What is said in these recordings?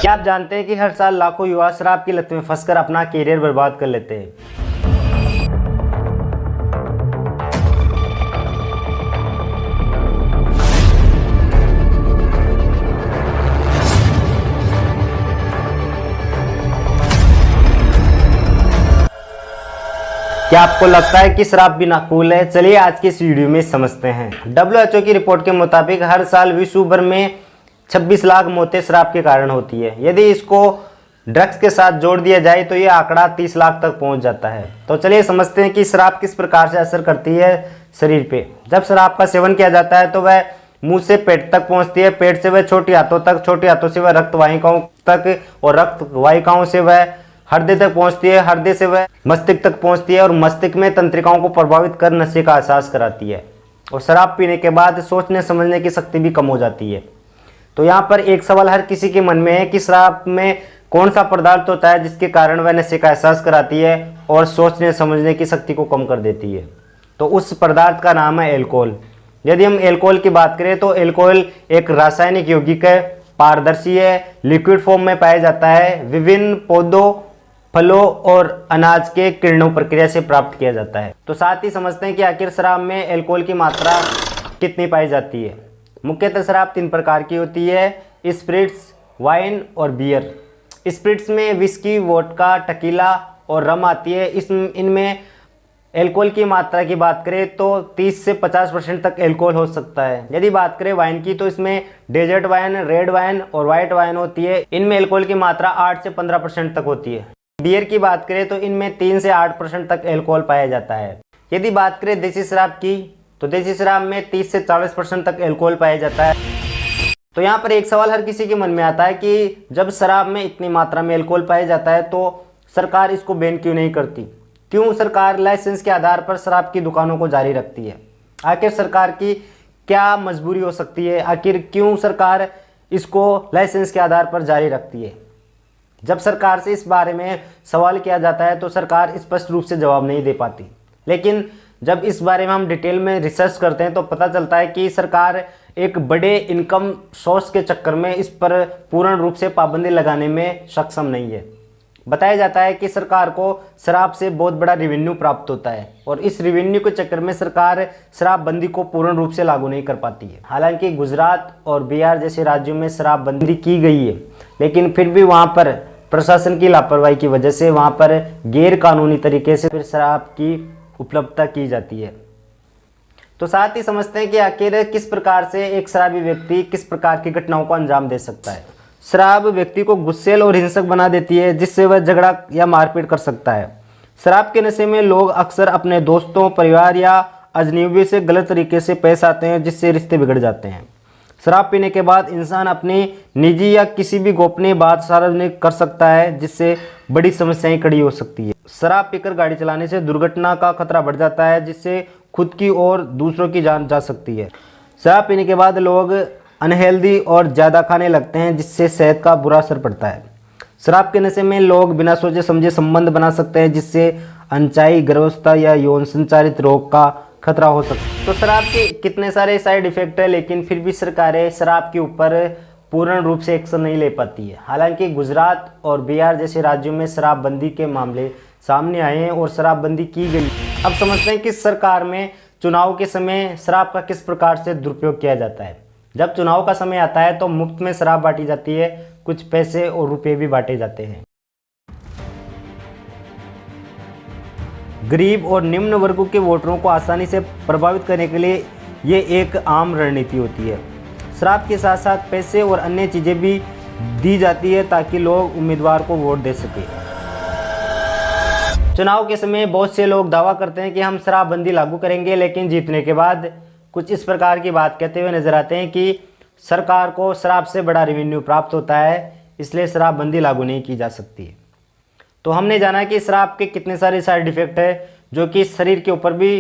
क्या आप जानते हैं कि हर साल लाखों युवा शराब की लत में फंसकर अपना करियर बर्बाद कर लेते हैं। क्या आपको लगता है कि शराब भी नाकूल है? चलिए आज की इस वीडियो में समझते हैं। WHO की रिपोर्ट के मुताबिक हर साल विश्व भर में 26 लाख मौतें शराब के कारण होती है। यदि इसको ड्रग्स के साथ जोड़ दिया जाए तो ये आंकड़ा 30 लाख तक पहुंच जाता है। तो चलिए समझते हैं कि शराब किस प्रकार से असर करती है शरीर पे। जब शराब का सेवन किया जाता है तो वह मुंह से पेट तक पहुंचती है, पेट से वह छोटी हाथों तक, छोटी हाथों से वह रक्त वाहिकाओं तक और रक्त वाहिकाओं से वह हृदय तक पहुंचती है, हृदय से वह मस्तिष्क तक पहुंचती है और मस्तिष्क में तंत्रिकाओं को प्रभावित कर नशे का एहसास कराती है। और शराब पीने के बाद सोचने समझने की शक्ति भी कम हो जाती है। तो यहाँ पर एक सवाल हर किसी के मन में है कि शराब में कौन सा पदार्थ होता है जिसके कारण वह नशे का एहसास कराती है और सोचने समझने की शक्ति को कम कर देती है। तो उस पदार्थ का नाम है एल्कोहल। यदि हम एल्कोहल की बात करें तो एल्कोहल एक रासायनिक यौगिक है, पारदर्शी है, लिक्विड फॉर्म में पाया जाता है, विभिन्न पौधों, फलों और अनाज के किण्वन प्रक्रिया से प्राप्त किया जाता है। तो साथ ही समझते हैं कि आखिर शराब में एल्कोहल की मात्रा कितनी पाई जाती है। मुख्यतः शराब 3 प्रकार की होती है: स्पिरिट्स, वाइन और बियर। स्पिरिट्स में विस्की, वोडका, टकीला और रम आती है। इनमें एल्कोहल की मात्रा की बात करें तो 30 से 50% तक एल्कोहल हो सकता है। यदि बात करें वाइन की तो इसमें डेजर्ट वाइन, रेड वाइन और व्हाइट वाइन होती है। इनमें एल्कोहल की मात्रा 8 से 15% तक होती है। बियर की बात करें तो इनमें 3 से 8% तक एल्कोहल पाया जाता है। यदि बात करें देसी शराब की तो देसी शराब में 30 से 40% तक एल्कोहल पाया जाता है। तो यहाँ पर एक सवाल हर किसी के मन में आता है कि जब शराब में इतनी मात्रा में एल्कोहल पाया जाता है तो सरकार इसको बैन क्यों नहीं करती? क्यों सरकार लाइसेंस के आधार पर शराब की दुकानों को जारी रखती है? आखिर सरकार की क्या मजबूरी हो सकती है? आखिर क्यों सरकार इसको लाइसेंस के आधार पर जारी रखती है? जब सरकार से इस बारे में सवाल किया जाता है तो सरकार स्पष्ट रूप से जवाब नहीं दे पाती। लेकिन जब इस बारे में हम डिटेल में रिसर्च करते हैं तो पता चलता है कि सरकार एक बड़े इनकम सोर्स के चक्कर में इस पर पूर्ण रूप से पाबंदी लगाने में सक्षम नहीं है। बताया जाता है कि सरकार को शराब से बहुत बड़ा रेवेन्यू प्राप्त होता है और इस रेवेन्यू के चक्कर में सरकार शराबबंदी को पूर्ण रूप से लागू नहीं कर पाती है। हालांकि गुजरात और बिहार जैसे राज्यों में शराबबंदी की गई है, लेकिन फिर भी वहाँ पर प्रशासन की लापरवाही की वजह से वहाँ पर गैर कानूनी तरीके से फिर शराब की उपलब्धता की जाती है। तो साथ ही समझते हैं कि आखिर किस प्रकार से एक शराबी व्यक्ति किस प्रकार की घटनाओं को अंजाम दे सकता है। शराब व्यक्ति को गुस्सैल और हिंसक बना देती है, जिससे वह झगड़ा या मारपीट कर सकता है। शराब के नशे में लोग अक्सर अपने दोस्तों, परिवार या अजनबी से गलत तरीके से पेश आते हैं, जिससे रिश्ते बिगड़ जाते हैं। शराब पीने के बाद इंसान अपनी निजी या किसी भी गोपनीय बात सार्वजनिक कर सकता है, जिससे बड़ी समस्याएं खड़ी हो सकती है। शराब पीकर गाड़ी चलाने से दुर्घटना का खतरा बढ़ जाता है, जिससे खुद की और दूसरों की जान जा सकती है। शराब पीने के बाद लोग अनहेल्दी और ज़्यादा खाने लगते हैं, जिससे सेहत का बुरा असर पड़ता है। शराब के नशे में लोग बिना सोचे समझे संबंध बना सकते हैं, जिससे अनचाही गर्भावस्था या यौन संचारित रोग का खतरा हो सकता है। तो शराब के कितने सारे साइड इफेक्ट है, लेकिन फिर भी सरकारें शराब के ऊपर पूर्ण रूप से एक्शन नहीं ले पाती है। हालांकि गुजरात और बिहार जैसे राज्यों में शराबबंदी के मामले सामने आए हैं और शराबबंदी की गई। अब समझते हैं कि सरकार में चुनाव के समय शराब का किस प्रकार से दुरुपयोग किया जाता है। जब चुनाव का समय आता है तो मुफ्त में शराब बांटी जाती है, कुछ पैसे और रुपए भी बांटे जाते हैं। गरीब और निम्न वर्गों के वोटरों को आसानी से प्रभावित करने के लिए ये एक आम रणनीति होती है। शराब के साथ साथ पैसे और अन्य चीज़ें भी दी जाती है ताकि लोग उम्मीदवार को वोट दे सके। चुनाव के समय बहुत से लोग दावा करते हैं कि हम शराबबंदी लागू करेंगे, लेकिन जीतने के बाद कुछ इस प्रकार की बात कहते हुए नजर आते हैं कि सरकार को शराब से बड़ा रेवेन्यू प्राप्त होता है, इसलिए शराबबंदी लागू नहीं की जा सकती। तो हमने जाना कि शराब के कितने सारे साइड इफेक्ट है जो कि शरीर के ऊपर भी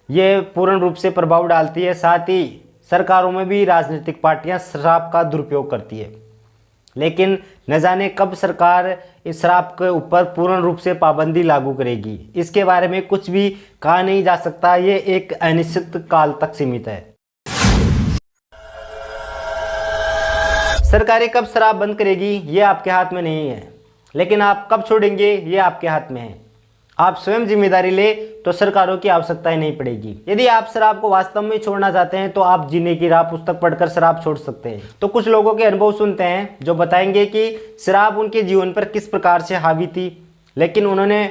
ये पूर्ण रूप से प्रभाव डालती है। साथ ही सरकारों में भी राजनीतिक पार्टियां शराब का दुरुपयोग करती है, लेकिन न जाने कब सरकार इस शराब के ऊपर पूर्ण रूप से पाबंदी लागू करेगी। इसके बारे में कुछ भी कहा नहीं जा सकता, ये एक अनिश्चित काल तक सीमित है। सरकारें कब शराब बंद करेगी ये आपके हाथ में नहीं है, लेकिन आप कब छोड़ेंगे ये आपके हाथ में है। आप स्वयं जिम्मेदारी ले तो सरकारों की आवश्यकता ही नहीं पड़ेगी। यदि आप शराब को वास्तव में छोड़ना चाहते हैं तो आप जीने की राह पुस्तक पढ़कर शराब छोड़ सकते हैं। तो कुछ लोगों के अनुभव सुनते हैं जो बताएंगे कि शराब उनके जीवन पर किस प्रकार से हावी थी, लेकिन उन्होंने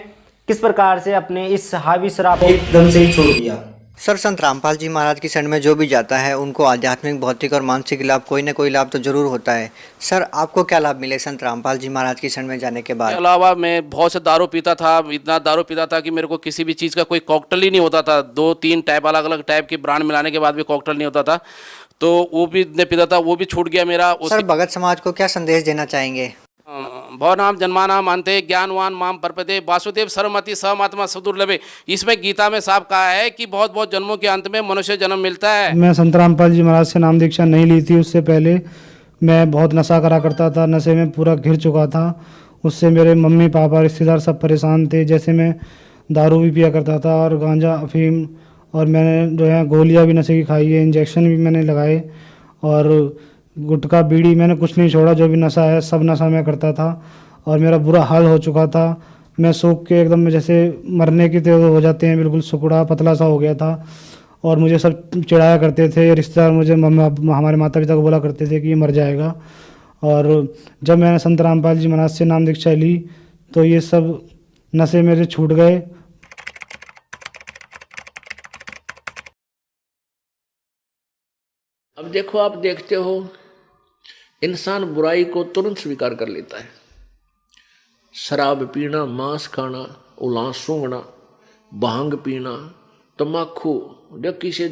किस प्रकार से अपने इस हावी शराब को एकदम से ही छोड़ दिया। सर, संत रामपाल जी महाराज की शरण में जो भी जाता है उनको आध्यात्मिक, भौतिक और मानसिक लाभ कोई ना कोई लाभ तो जरूर होता है। सर, आपको क्या लाभ मिले संत रामपाल जी महाराज की शरण में जाने के बाद? के अलावा मैं बहुत से दारू पीता था, इतना दारू पीता था कि मेरे को किसी भी चीज़ का कोई कॉकटेल ही नहीं होता था। 2-3 टाइप अलग अलग टाइप के ब्रांड मिलाने के बाद भी कॉकटेल नहीं होता था, तो वो भी नहीं पीता था, वो भी छूट गया मेरा। सर, भगत समाज को क्या संदेश देना चाहेंगे? भवनाम जन्मानाम अंते ज्ञानवान माम परपते वासुदेव सर्वमति सहमात्मा सुदुर्लभे। इसमें गीता में साफ कहा है कि बहुत बहुत जन्मों के अंत में मनुष्य जन्म मिलता है। मैं संत रामपाल जी महाराज से नाम दीक्षा नहीं ली थी, उससे पहले मैं बहुत नशा करा करता था, नशे में पूरा घिर चुका था। उससे मेरे मम्मी पापा रिश्तेदार सब परेशान थे। जैसे मैं दारू भी पिया करता था और गांजा, अफीम, और मैंने जो है गोलियां भी नशे की खाई है, इंजेक्शन भी मैंने लगाए, और गुटखा बीड़ी मैंने कुछ नहीं छोड़ा। जो भी नशा है सब नशा मैं करता था और मेरा बुरा हाल हो चुका था। मैं सूख के एकदम जैसे मरने की तरह हो जाते हैं, बिल्कुल सुकुड़ा पतला सा हो गया था। और मुझे सब चिढ़ाया करते थे रिश्तेदार, मुझे हमारे माता पिता को बोला करते थे कि ये मर जाएगा। और जब मैंने संत रामपाल जी महाराज से नाम दीक्षा ली तो ये सब नशे मेरे छूट गए। अब देखो, आप देखते हो इंसान बुराई को तुरंत स्वीकार कर लेता है। शराब पीना, मांस खाना, उलास सूंघना, भांग पीना, तम्बाकू, जब किसी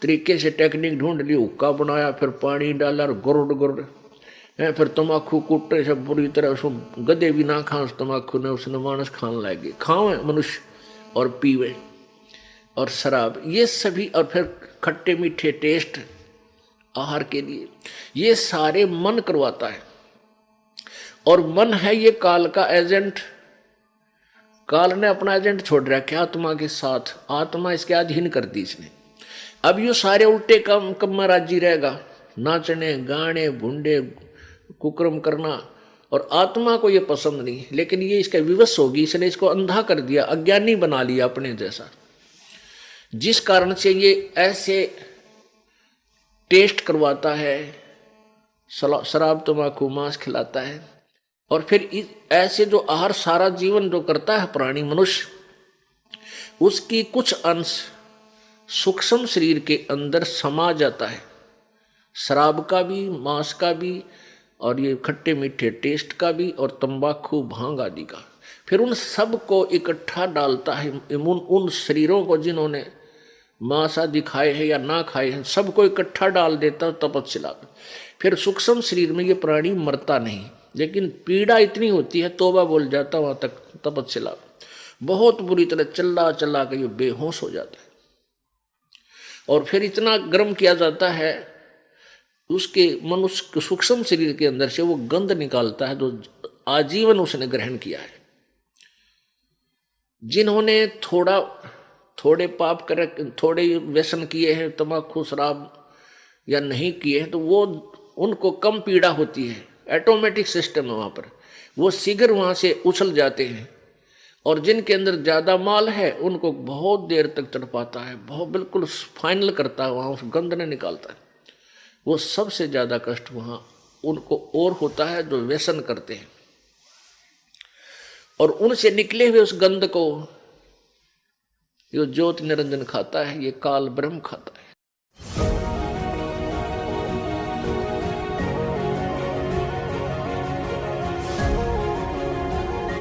तरीके से टेक्निक ढूंढ ली, हुक्का बनाया, फिर पानी डाला और गुर्र गुर्र, फिर तम्बाकू कुट्टे से बुरी तरह उसको गधे भी ना खां तम्बाकू ने, उसने मानस खाने लगे, खावे मनुष्य और पीवे। और शराब, ये सभी, और फिर खट्टे मीठे टेस्ट आहार के लिए, ये सारे मन करवाता है। और मन है ये काल का एजेंट। काल ने अपना एजेंट छोड़ रखा आत्मा के साथ, आत्मा इसके अधीन कर दी इसने। अब ये सारे उल्टे काम में राजी रहेगा, नाचने गाने भुंडे कुकर्म करना, और आत्मा को ये पसंद नहीं, लेकिन ये इसका विवश होगी, इसने इसको अंधा कर दिया, अज्ञानी बना लिया अपने जैसा, जिस कारण से ये ऐसे टेस्ट करवाता है, शराब तम्बाकू मांस खिलाता है। और फिर ऐसे जो आहार सारा जीवन जो करता है प्राणी मनुष्य, उसकी कुछ अंश सूक्ष्म शरीर के अंदर समा जाता है, शराब का भी, मांस का भी, और ये खट्टे मीठे टेस्ट का भी, और तंबाकू भांग आदि का। फिर उन सब को इकट्ठा डालता है, उन शरीरों को जिन्होंने मांस आदि खाए हैं या ना खाए हैं, सबको इकट्ठा डाल देता है तपस्या में। फिर सूक्ष्म शरीर में ये प्राणी मरता नहीं, लेकिन पीड़ा इतनी होती है, तौबा बोल जाता वहां तक तपस्या, बहुत बुरी तरह चला चला के ये बेहोश हो जाता है। और फिर इतना गर्म किया जाता है, उसके मनुष्य सूक्ष्म शरीर के अंदर से वो गंध निकालता है जो आजीवन उसने ग्रहण किया है। जिन्होंने थोड़े पाप करे, थोड़े व्यसन किए हैं, तम्बाकू शराब या नहीं किए हैं, तो वो उनको कम पीड़ा होती है, ऑटोमेटिक सिस्टम है वहाँ पर, वो शीघ्र वहाँ से उछल जाते हैं। और जिनके अंदर ज़्यादा माल है उनको बहुत देर तक तड़पाता है, बहुत बिल्कुल फाइनल करता है, वहाँ उस गंध ने निकालता है। वो सबसे ज़्यादा कष्ट वहाँ उनको और होता है जो व्यसन करते हैं, और उनसे निकले हुए उस गंध को जो ज्योति निरंजन खाता है, ये काल ब्रह्म खाता है।